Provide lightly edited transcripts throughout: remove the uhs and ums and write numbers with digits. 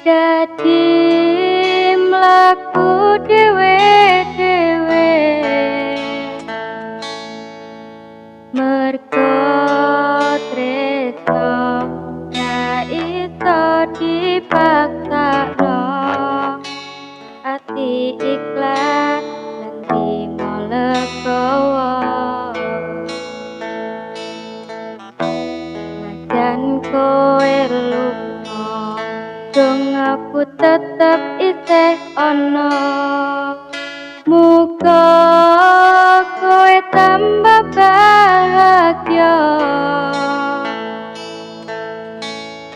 dadi mlaku dhewe-dhewe merga tresno ga iso dipaksakno ati ikhlas lan trimo legowo najan kowe lunga dong aku tetep isih ana muga kowe tambah bahagia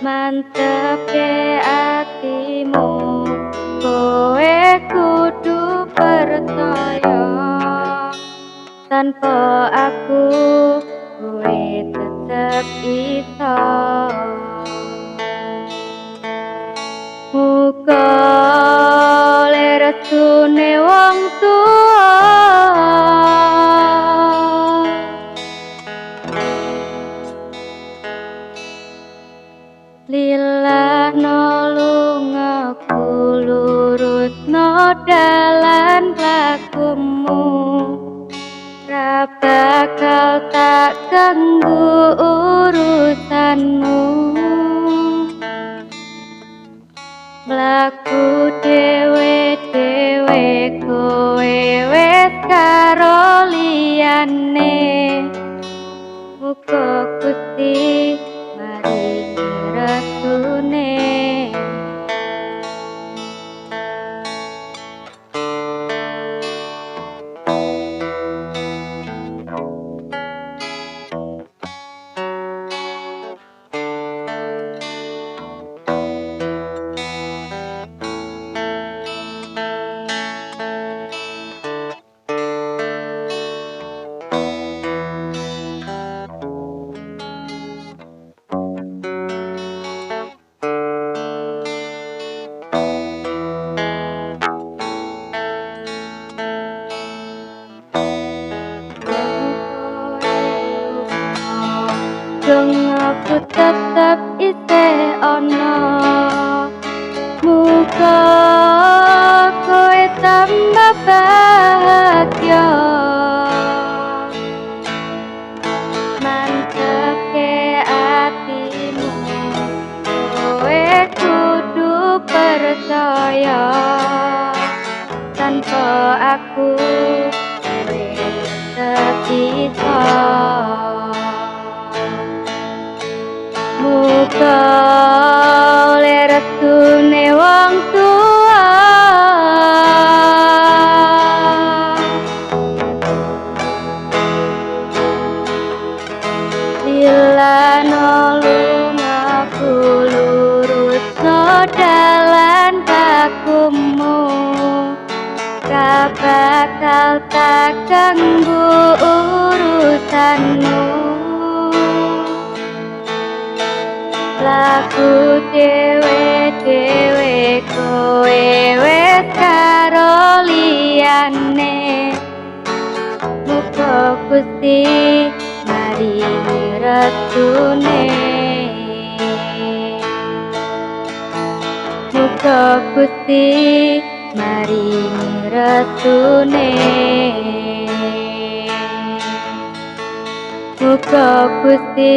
mantep atimu kowe kudu percaya tanpa aku kowe tetep iso muga lerasune wong tuwa lilahno lungaku lurusno dalan lakumu ra bakal tak ganggu urusanmu mlaku dhewe-dhewe kowe wis karo liyane muga Gusti maringi resune dong aku tetep isih ana muga kowe tambah bahagia mantep atimu kowe kudu percaya tanpa aku kowe tetep iso muga lerasune wong tuwa lilahno lungaku lurusno dalan lakumu ra bakal tak ganggu urusanmu laku dhewe-dhewe kowe wis karo liyane muga Gusti maringi resune muga Gusti maringi resune muga Gusti